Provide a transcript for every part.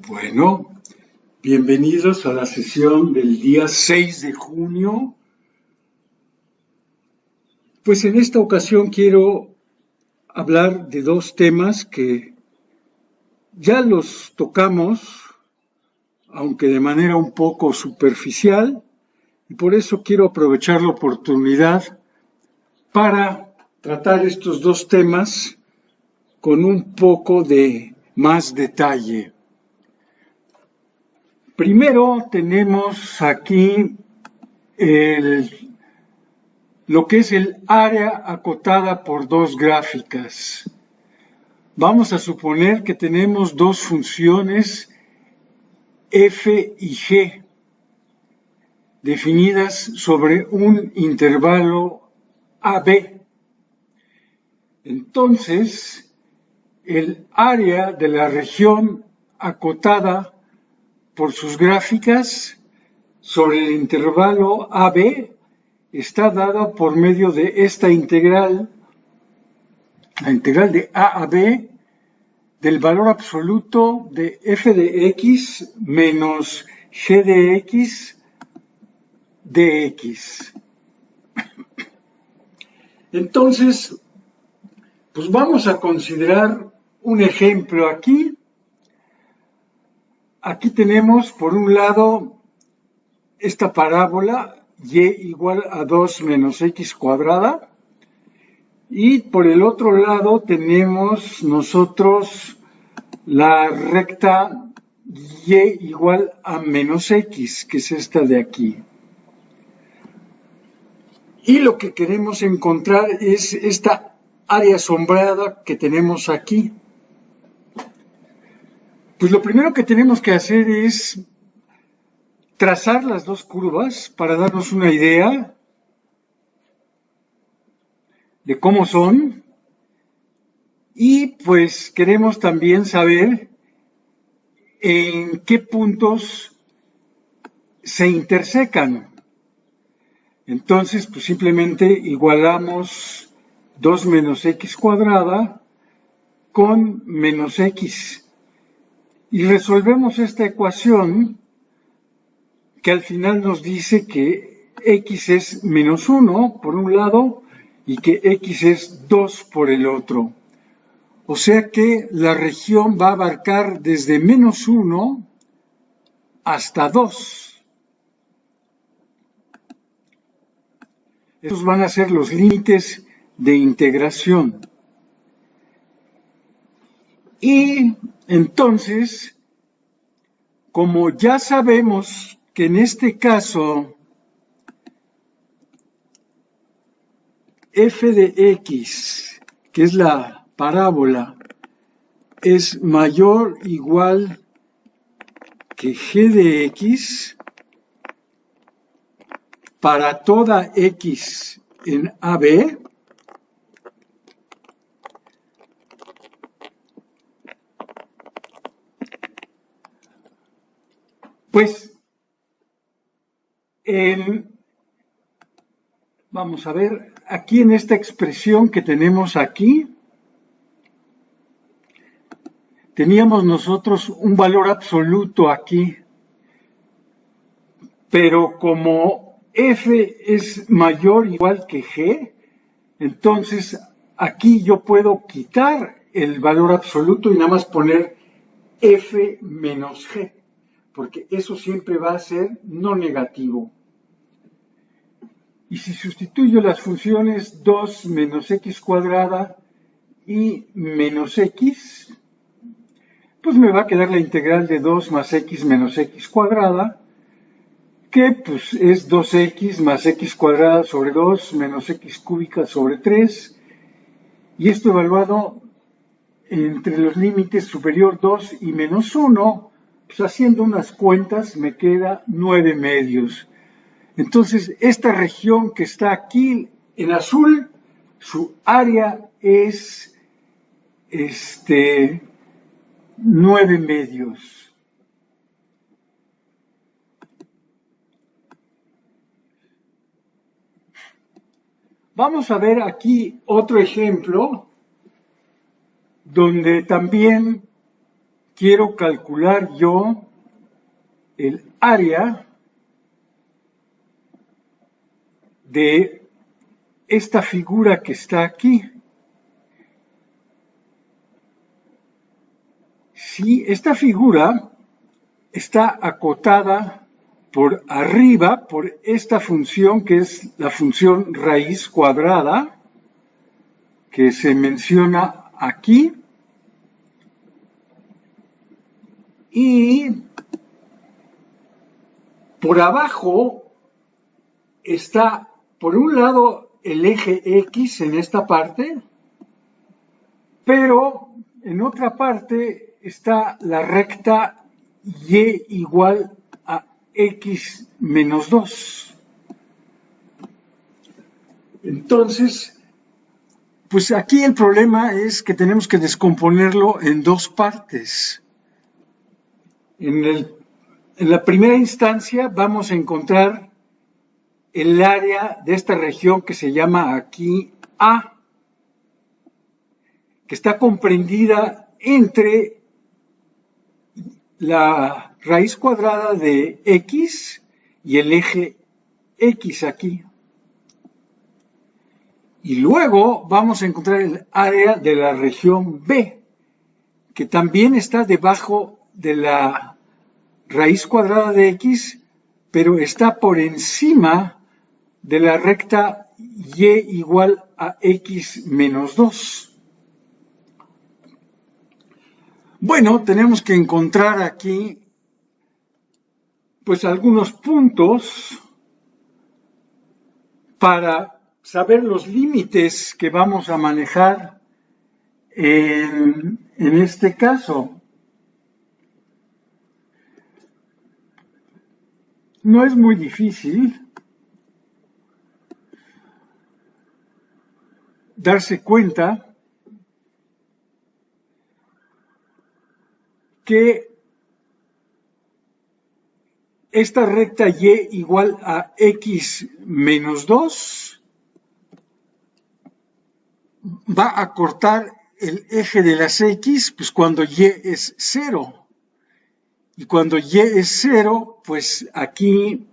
Bueno, bienvenidos a la sesión del día 6 de junio. Pues en esta ocasión quiero hablar de dos temas que ya los tocamos, aunque de manera un poco superficial, y por eso quiero aprovechar la oportunidad para tratar estos dos temas con un poco de más detalle. Primero tenemos aquí lo que es el área acotada por dos gráficas. Vamos a suponer que tenemos dos funciones f y g definidas sobre un intervalo AB. Entonces, el área de la región acotada por sus gráficas sobre el intervalo AB está dada por medio de esta integral, la integral de A a B, del valor absoluto de f de x menos g de x dx. Entonces, pues vamos a considerar un ejemplo aquí. Aquí tenemos, por un lado, esta parábola y igual a 2 menos x cuadrada. Y por el otro lado tenemos nosotros la recta y igual a menos x, que es esta de aquí. Y lo que queremos encontrar es esta área sombreada que tenemos aquí. Pues lo primero que tenemos que hacer es trazar las dos curvas para darnos una idea de cómo son. Y pues queremos también saber en qué puntos se intersecan. Entonces, pues simplemente igualamos 2 menos x cuadrada con menos x. Y resolvemos esta ecuación que al final nos dice que x es menos 1 por un lado y que x es 2 por el otro. O sea que la región va a abarcar desde menos 1 hasta 2. Estos van a ser los límites de integración. Y entonces, como ya sabemos que en este caso f de x, que es la parábola, es mayor o igual que g de x, para toda x en AB, pues vamos a ver, aquí en esta expresión que tenemos aquí, teníamos nosotros un valor absoluto aquí, pero como f es mayor o igual que g, entonces aquí yo puedo quitar el valor absoluto y nada más poner f menos g, porque eso siempre va a ser no negativo. Y si sustituyo las funciones 2 menos x cuadrada y menos x, pues me va a quedar la integral de 2 más x menos x cuadrada, que pues es 2x más x cuadrada sobre 2 menos x cúbica sobre 3, y esto evaluado entre los límites superior 2 y menos 1, pues haciendo unas cuentas me queda 9 medios. Entonces, esta región que está aquí en azul, su área es 9 medios. Vamos a ver aquí otro ejemplo donde también quiero calcular yo el área de esta figura que está aquí. Si esta figura está acotada por arriba por esta función que es la función raíz cuadrada, que se menciona aquí, y por abajo está, por un lado, el eje X en esta parte, pero en otra parte está la recta Y igual a X menos 2. Entonces, pues aquí el problema es que tenemos que descomponerlo en dos partes. En la primera instancia vamos a encontrar el área de esta región que se llama aquí A, que está comprendida entre la raíz cuadrada de X y el eje X aquí. Y luego vamos a encontrar el área de la región B, que también está debajo de la raíz cuadrada de X, pero está por encima de la recta Y igual a X menos 2. Bueno, tenemos que encontrar aquí pues algunos puntos para saber los límites que vamos a manejar en este caso. No es muy difícil darse cuenta que esta recta Y igual a X menos 2 va a cortar el eje de las X, pues cuando Y es 0. Y cuando Y es 0, pues aquí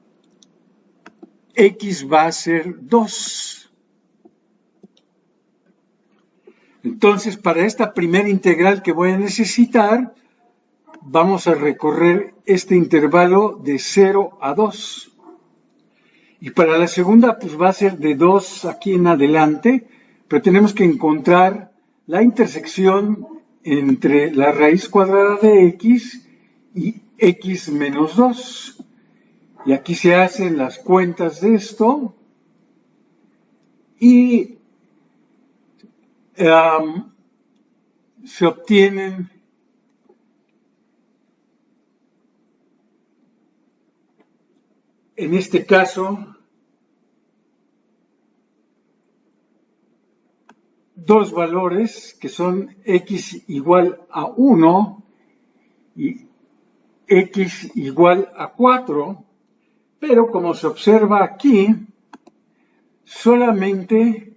X va a ser 2. Entonces, para esta primera integral que voy a necesitar, vamos a recorrer este intervalo de 0 a 2. Y para la segunda, pues va a ser de 2 aquí en adelante, pero tenemos que encontrar la intersección entre la raíz cuadrada de X y X menos 2. Y aquí se hacen las cuentas de esto y se obtienen en este caso dos valores que son X igual a 1 y X igual a 4, pero como se observa aquí, solamente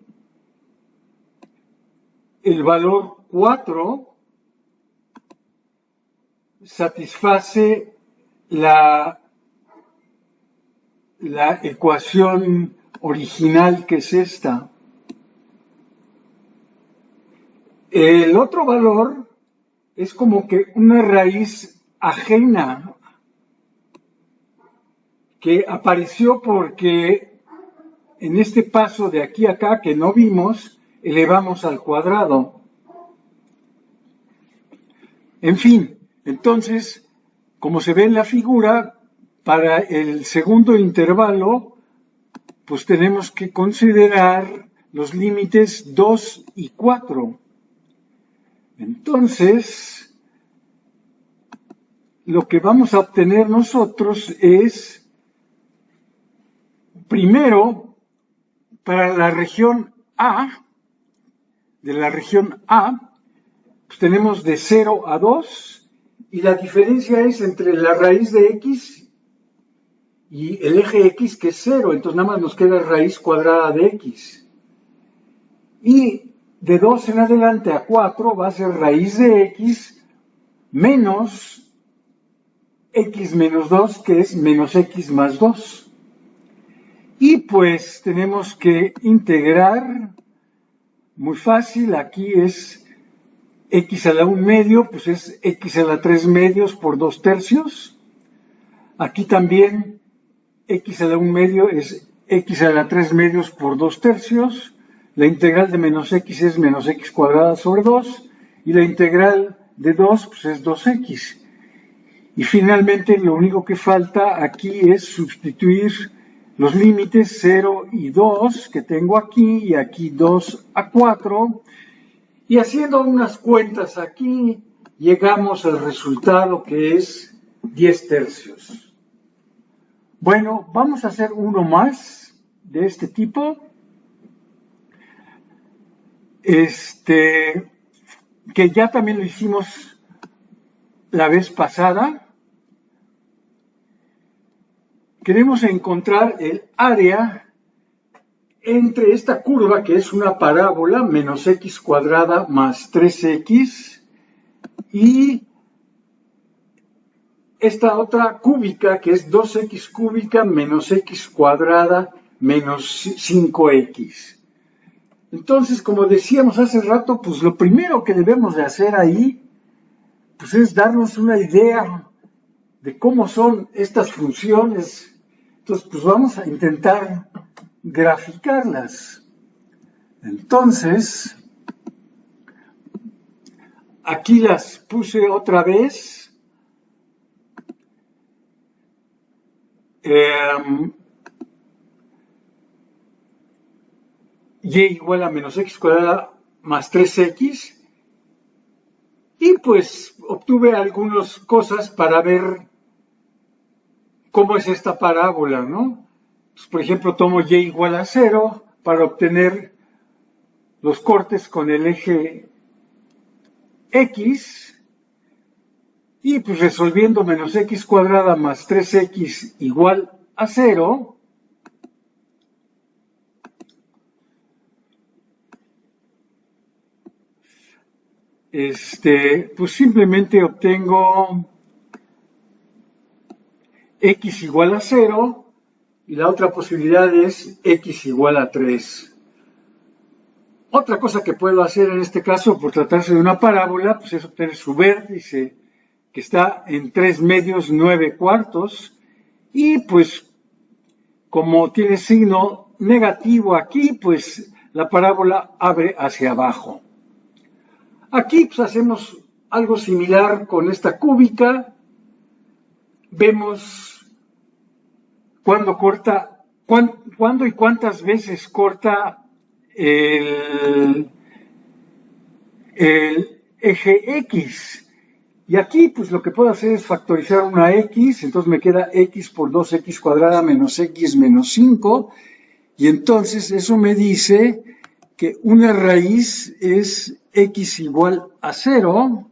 el valor 4 satisface la ecuación original, que es esta. El otro valor es como que una raíz ajena que apareció porque en este paso de aquí a acá que no vimos, elevamos al cuadrado. En fin, entonces, como se ve en la figura, para el segundo intervalo, pues tenemos que considerar los límites 2 y 4. Entonces, lo que vamos a obtener nosotros es, primero, para la región A, de la región A, pues tenemos de 0 a 2, y la diferencia es entre la raíz de X y el eje X, que es 0, entonces nada más nos queda raíz cuadrada de X. Y de 2 en adelante a 4 va a ser raíz de X menos x menos 2, que es menos x más 2. Y pues tenemos que integrar, muy fácil, aquí es x a la 1 medio, pues es x a la 3 medios por 2 tercios. Aquí también x a la 1 medio es x a la 3 medios por 2 tercios. La integral de menos x es menos x cuadrada sobre 2. Y la integral de 2 pues es 2x. Y finalmente lo único que falta aquí es sustituir los límites 0 y 2 que tengo aquí, y aquí 2 a 4. Y haciendo unas cuentas aquí, llegamos al resultado que es 10 tercios. Bueno, vamos a hacer uno más de este tipo. Que ya también lo hicimos la vez pasada. Queremos encontrar el área entre esta curva, que es una parábola, menos x cuadrada más 3x, y esta otra cúbica, que es 2x cúbica menos x cuadrada menos 5x. Entonces, como decíamos hace rato, pues lo primero que debemos de hacer ahí, pues es darnos una idea de cómo son estas funciones. Entonces, pues vamos a intentar graficarlas. Entonces, aquí las puse otra vez. Y igual a menos x cuadrada más 3x. Y pues obtuve algunas cosas para ver cómo es esta parábola, ¿no? Pues, por ejemplo, tomo y igual a 0 para obtener los cortes con el eje x. Y pues resolviendo menos x cuadrada más 3x igual a 0, pues simplemente obtengo x igual a 0 y la otra posibilidad es x igual a 3. Otra cosa que puedo hacer en este caso, por tratarse de una parábola, pues es obtener su vértice, que está en 3 medios 9 cuartos, y pues como tiene signo negativo aquí, pues la parábola abre hacia abajo. Aquí pues hacemos algo similar con esta cúbica. Vemos cuándo y cuántas veces corta el eje X. Y aquí pues lo que puedo hacer es factorizar una X, entonces me queda X por 2X cuadrada menos X menos 5, y entonces eso me dice que una raíz es X igual a 0,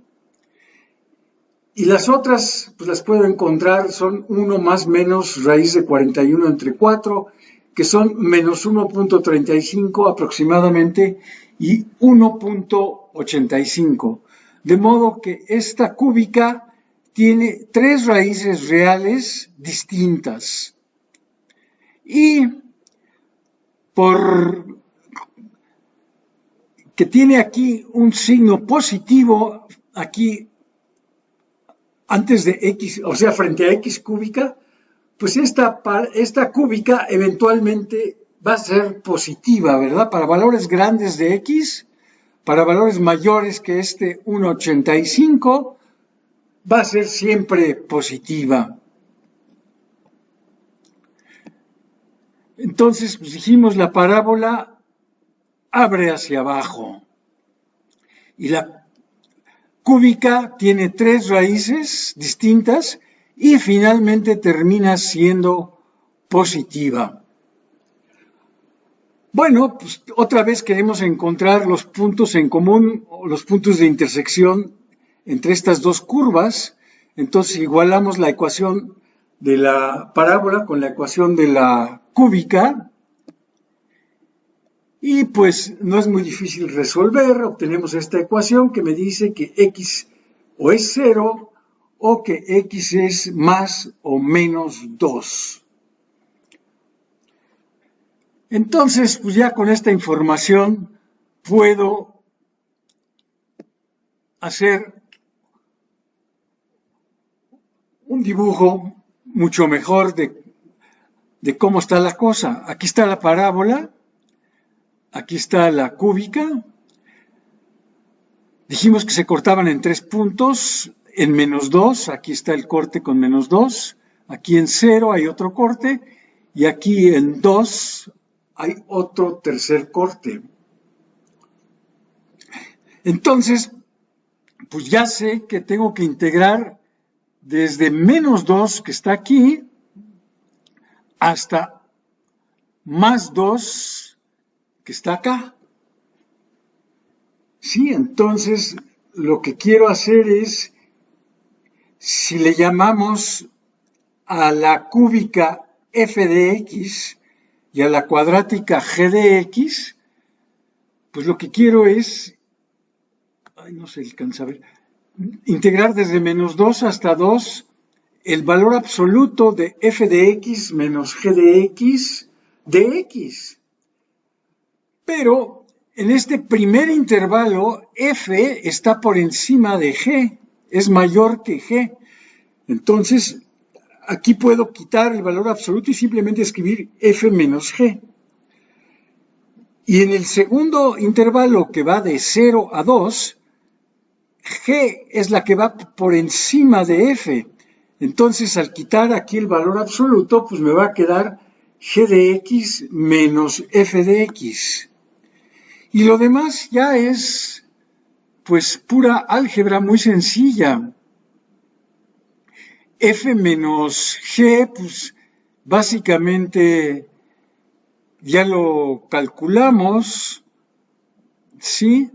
y las otras pues las puedo encontrar, son 1 más menos raíz de 41 entre 4, que son menos 1.35 aproximadamente, y 1.85. De modo que esta cúbica tiene 3 raíces reales distintas. Y por que tiene aquí un signo positivo, aquí antes de x, o sea, frente a x cúbica, pues esta cúbica eventualmente va a ser positiva, ¿verdad? Para valores grandes de x, para valores mayores que 1.85, va a ser siempre positiva. Entonces, pues dijimos, la parábola abre hacia abajo. Y la cúbica tiene 3 raíces distintas y finalmente termina siendo positiva. Bueno, pues otra vez queremos encontrar los puntos en común, o los puntos de intersección entre estas dos curvas. Entonces igualamos la ecuación de la parábola con la ecuación de la cúbica. Y pues no es muy difícil resolver. Obtenemos esta ecuación que me dice que x o es 0 o que x es más o menos 2. Entonces, pues ya con esta información puedo hacer un dibujo mucho mejor de cómo está la cosa. Aquí está la parábola, aquí está la cúbica. Dijimos que se cortaban en 3 puntos, en -2, aquí está el corte con -2, aquí en 0 hay otro corte, y aquí en 2 hay otro tercer corte. Entonces, pues ya sé que tengo que integrar desde -2, que está aquí, hasta +2, que está acá. Sí, entonces lo que quiero hacer es, si le llamamos a la cúbica f de x y a la cuadrática g de x, pues lo que quiero es, no se alcanza a ver, integrar desde -2 hasta 2 el valor absoluto de f de x menos g de x. Pero en este primer intervalo, f está por encima de g, es mayor que g. Entonces, aquí puedo quitar el valor absoluto y simplemente escribir f menos g. Y en el segundo intervalo, que va de 0 a 2, g es la que va por encima de f. Entonces, al quitar aquí el valor absoluto, pues me va a quedar g de x menos f de x. Y lo demás ya es, pues, pura álgebra muy sencilla. F menos G, pues, básicamente ya lo calculamos, ¿sí?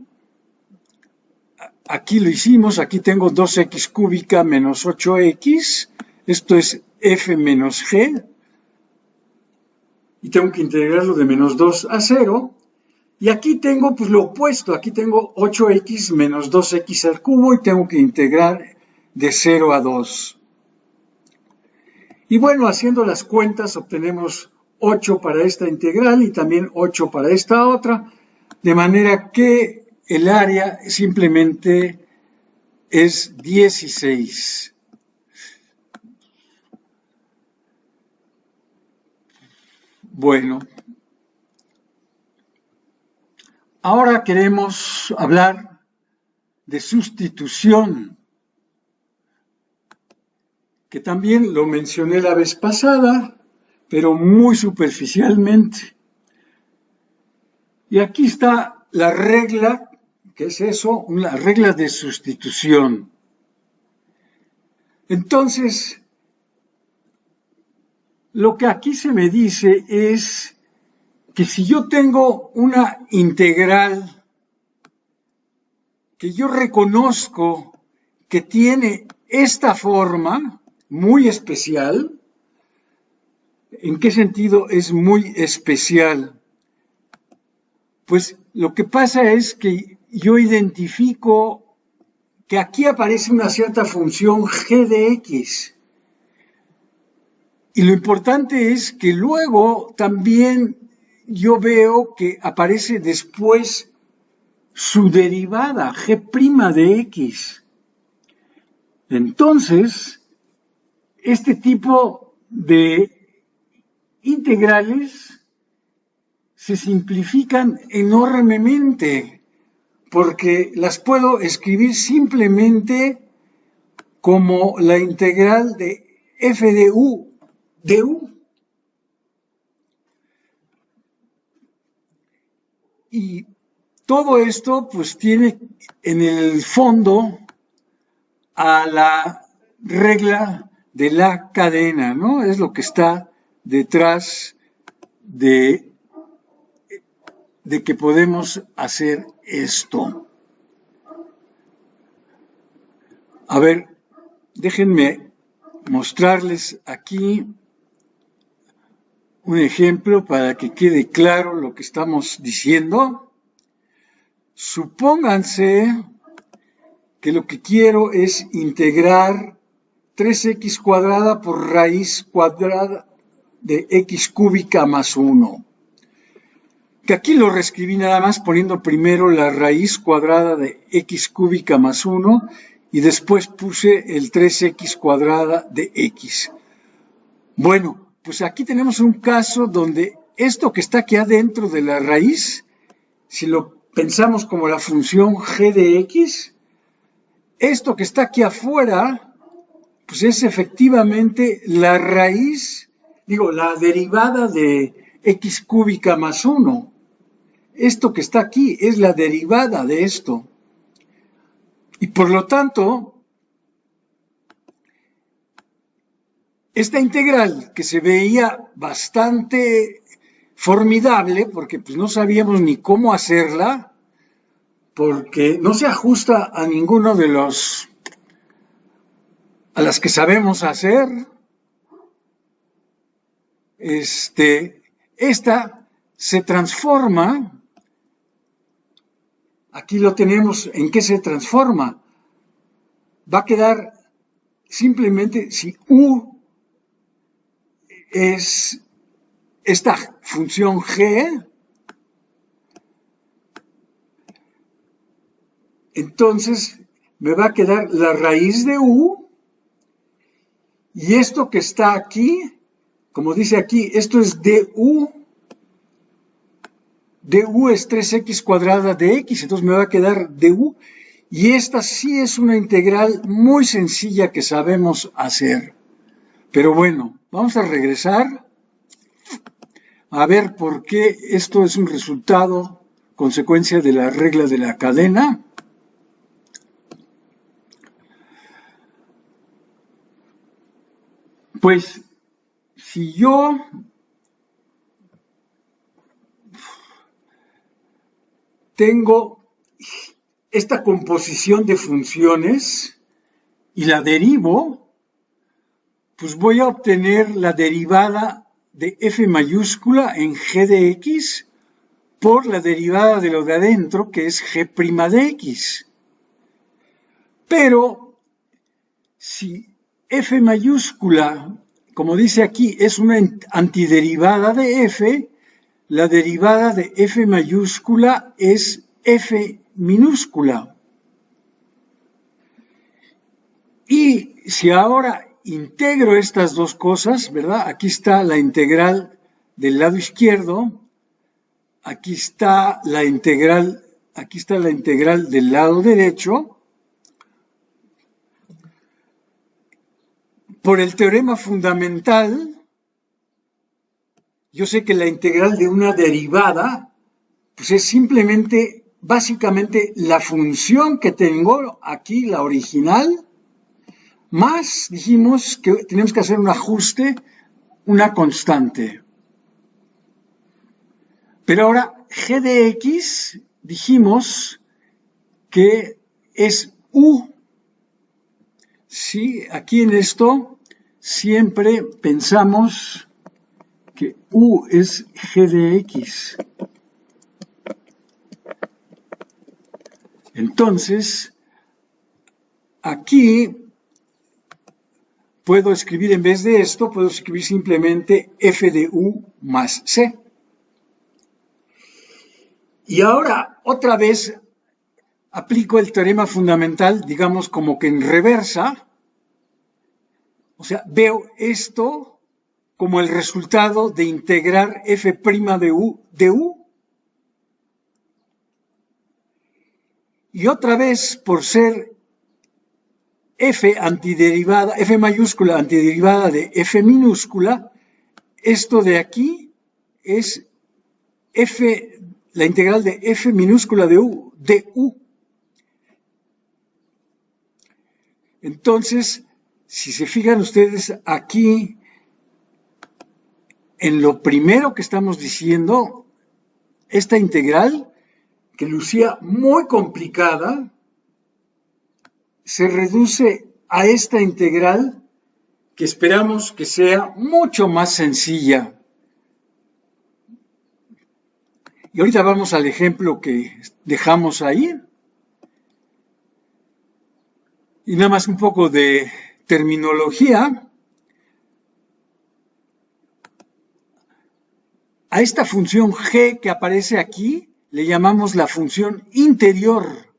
Aquí lo hicimos, aquí tengo 2x cúbica menos 8x, esto es F menos G, y tengo que integrarlo de -2 a 0, y aquí tengo pues lo opuesto, aquí tengo 8x menos 2x al cubo, y tengo que integrar de 0 a 2. Y bueno, haciendo las cuentas obtenemos 8 para esta integral y también 8 para esta otra, de manera que el área simplemente es 16. Bueno, ahora queremos hablar de sustitución, que también lo mencioné la vez pasada, pero muy superficialmente. Y aquí está la regla, ¿qué es eso? Una regla de sustitución. Entonces, lo que aquí se me dice es que si yo tengo una integral que yo reconozco que tiene esta forma muy especial, ¿en qué sentido es muy especial? Pues lo que pasa es que yo identifico que aquí aparece una cierta función g de x. Y lo importante es que luego también yo veo que aparece después su derivada, g' de x. Entonces, este tipo de integrales se simplifican enormemente porque las puedo escribir simplemente como la integral de f de u. Y todo esto pues tiene en el fondo a la regla de la cadena, ¿no? Es lo que está detrás de que podemos hacer esto. A ver, déjenme mostrarles aquí un ejemplo para que quede claro lo que estamos diciendo. Supónganse que lo que quiero es integrar 3x cuadrada por raíz cuadrada de x cúbica más 1. Que aquí lo reescribí nada más poniendo primero la raíz cuadrada de x cúbica más 1 y después puse el 3x cuadrada de x. Bueno, pues aquí tenemos un caso donde esto que está aquí adentro de la raíz, si lo pensamos como la función g de x, esto que está aquí afuera, pues es efectivamente la raíz, la derivada de x cúbica más 1. Esto que está aquí es la derivada de esto. Y por lo tanto, esta integral que se veía bastante formidable, porque pues no sabíamos ni cómo hacerla, porque no se ajusta a ninguno de a las que sabemos hacer, esta se transforma, aquí lo tenemos, ¿en qué se transforma? Va a quedar simplemente si u es esta función g, entonces me va a quedar la raíz de u, y esto que está aquí, como dice aquí, esto es du, du es 3x cuadrada de x, entonces me va a quedar du, y esta sí es una integral muy sencilla que sabemos hacer. Pero bueno, vamos a regresar a ver por qué esto es un resultado, consecuencia de la regla de la cadena. Pues, si yo tengo esta composición de funciones y la derivo, pues voy a obtener la derivada de f mayúscula en g de x por la derivada de lo de adentro, que es g' de x. Pero si f mayúscula, como dice aquí, es una antiderivada de f, la derivada de f mayúscula es f minúscula. Y si ahora integro estas dos cosas, ¿verdad? Aquí está la integral del lado izquierdo, aquí está la integral del lado derecho. Por el teorema fundamental, yo sé que la integral de una derivada, pues es simplemente, básicamente, la función que tengo aquí, la original, más dijimos que tenemos que hacer un ajuste, una constante. Pero ahora, g de x, dijimos que es u. Sí, aquí en esto siempre pensamos que u es g de x. Entonces, aquí puedo escribir, en vez de esto, puedo escribir simplemente f de u más c. Y ahora, otra vez, aplico el teorema fundamental, digamos, como que en reversa. O sea, veo esto como el resultado de integrar f' de u. Y otra vez, por ser f antiderivada, f mayúscula antiderivada de f minúscula, esto de aquí es la integral de f minúscula de u. Entonces, si se fijan ustedes aquí, en lo primero que estamos diciendo, esta integral, que lucía muy complicada, se reduce a esta integral que esperamos que sea mucho más sencilla. Y ahorita vamos al ejemplo que dejamos ahí. Y nada más un poco de terminología. A esta función g que aparece aquí le llamamos la función interior.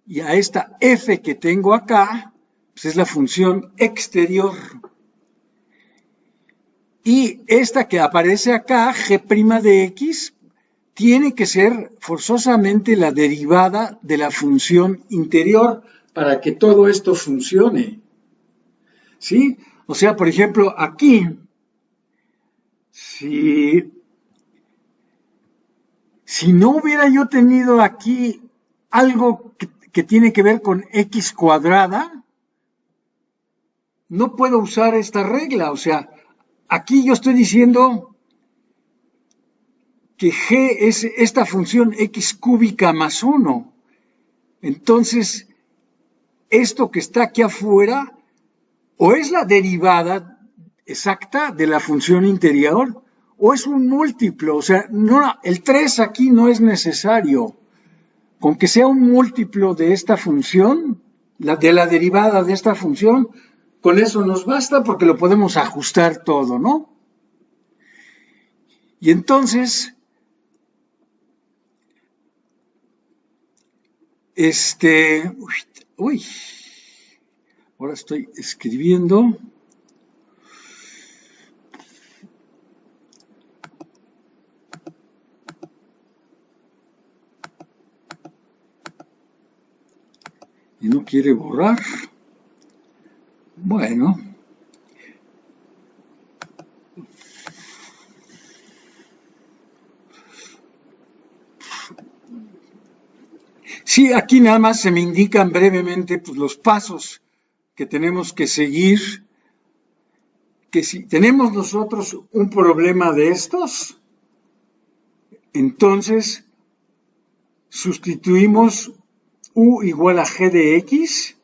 Y a esta f que tengo acá, pues es la función exterior. Y esta que aparece acá, g' de x, tiene que ser forzosamente la derivada de la función interior para que todo esto funcione. ¿Sí? O sea, por ejemplo, aquí, si no hubiera yo tenido aquí algo que tiene que ver con x cuadrada, no puedo usar esta regla. O sea, aquí yo estoy diciendo que g es esta función x cúbica más 1. Entonces, esto que está aquí afuera, o es la derivada exacta de la función interior, o es un múltiplo. O sea, no, el 3 aquí no es necesario. Con que sea un múltiplo de esta función, de la derivada de esta función, con eso nos basta porque lo podemos ajustar todo, ¿no? Y entonces, ahora estoy escribiendo. Y no quiere borrar. Bueno. Sí, aquí nada más se me indican brevemente pues, los pasos que tenemos que seguir. Que si tenemos nosotros un problema de estos, entonces sustituimos u igual a g de x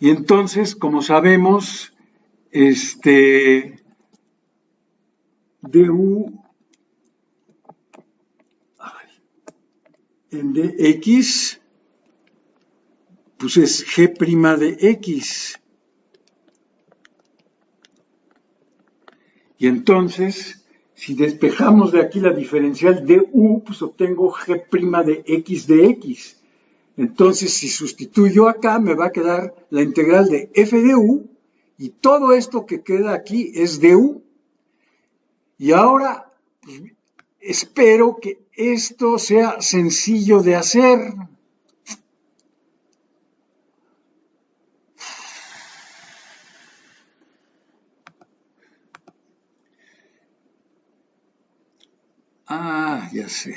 y entonces, como sabemos, du en dx pues es g' de x. Y entonces, si despejamos de aquí la diferencial du, pues obtengo g' de x. Entonces, si sustituyo acá, me va a quedar la integral de f de u, y todo esto que queda aquí es du. Y ahora, pues, espero que esto sea sencillo de hacer. Ah, ya sé.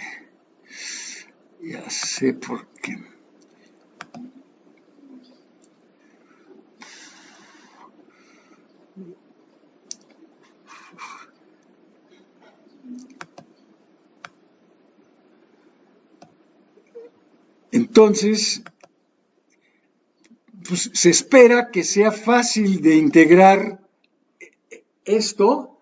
Ya sé por qué. Entonces, pues se espera que sea fácil de integrar esto.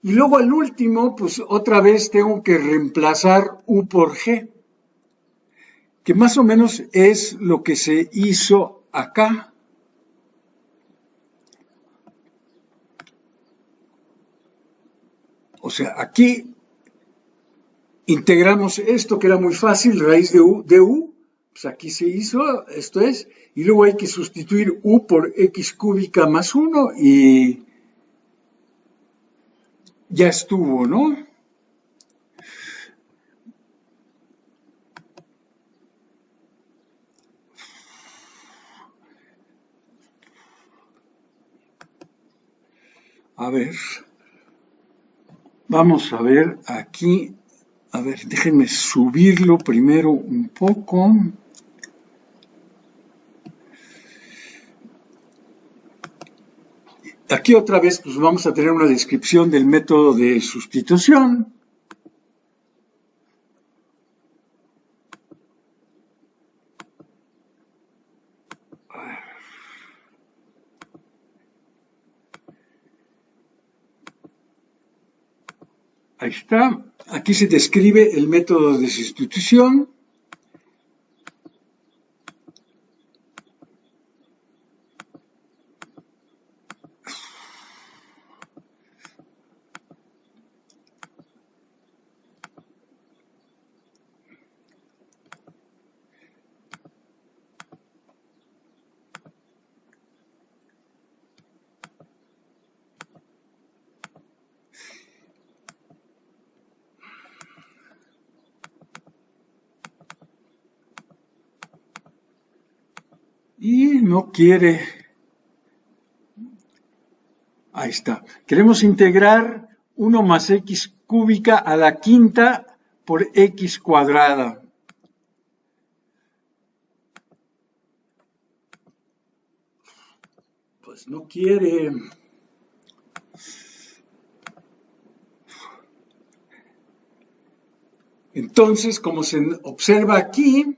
Y luego al último, pues otra vez tengo que reemplazar u por g, que más o menos es lo que se hizo acá. O sea, aquí integramos esto que era muy fácil, raíz de u, pues aquí se hizo, esto es, y luego hay que sustituir u por x cúbica más 1 y ya estuvo, ¿no? A ver, vamos a ver aquí, a ver, déjenme subirlo primero un poco. Aquí otra vez pues vamos a tener una descripción del método de sustitución. Ahí está. Aquí se describe el método de sustitución. y no quiere. Ahí está. Queremos integrar 1 más x cúbica a la quinta por x cuadrada. Pues no quiere. Entonces, como se observa aquí,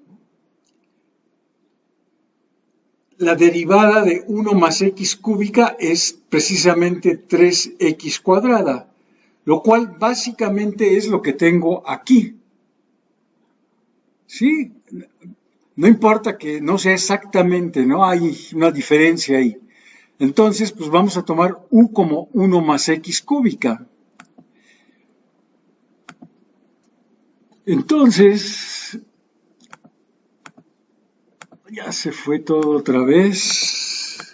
la derivada de 1 más x cúbica es precisamente 3x cuadrada, lo cual básicamente es lo que tengo aquí. ¿Sí? No importa que no sea exactamente, ¿no? Hay una diferencia ahí. Entonces, pues vamos a tomar u como 1 más x cúbica. Entonces, ya se fue todo otra vez.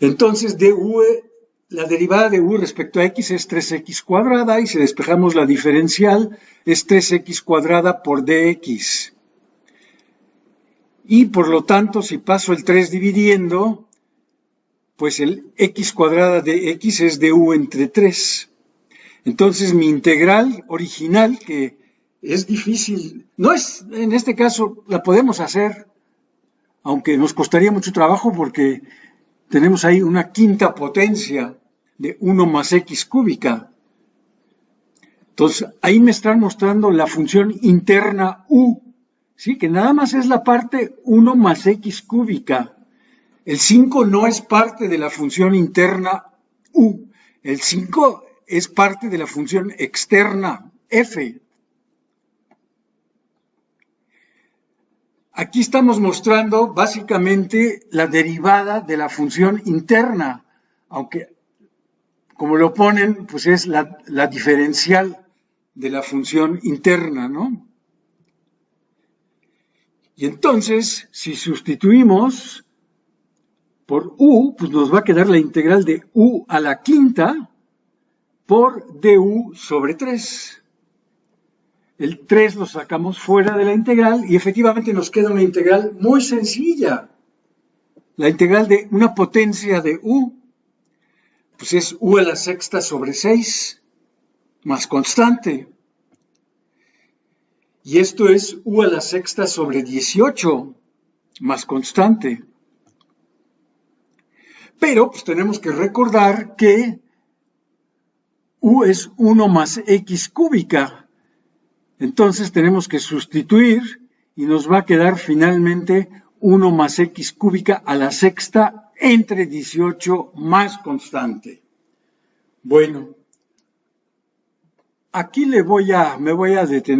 Entonces, la derivada de u respecto a x es 3x cuadrada y si despejamos la diferencial es 3x cuadrada por dx. Y por lo tanto, si paso el 3 dividiendo, pues el x cuadrada de x es du entre 3. Entonces mi integral original, que es difícil, no es, en este caso la podemos hacer, aunque nos costaría mucho trabajo porque tenemos ahí una quinta potencia de 1 más x cúbica. Entonces ahí me están mostrando la función interna u, ¿sí? Que nada más es la parte 1 más x cúbica. El 5 no es parte de la función interna u. El 5 es parte de la función externa f. Aquí estamos mostrando básicamente la derivada de la función interna, aunque como lo ponen, pues es la diferencial de la función interna, ¿no? Y entonces, si sustituimos por u, pues nos va a quedar la integral de u a la quinta por du sobre 3. El 3 lo sacamos fuera de la integral y efectivamente nos queda una integral muy sencilla. La integral de una potencia de u, pues es u a la sexta sobre 6, más constante. Y esto es u a la sexta sobre 18, más constante. Pero pues tenemos que recordar que u es 1 más x cúbica. Entonces tenemos que sustituir y nos va a quedar finalmente 1 más x cúbica a la sexta entre 18 más constante. Bueno, aquí me voy a detener.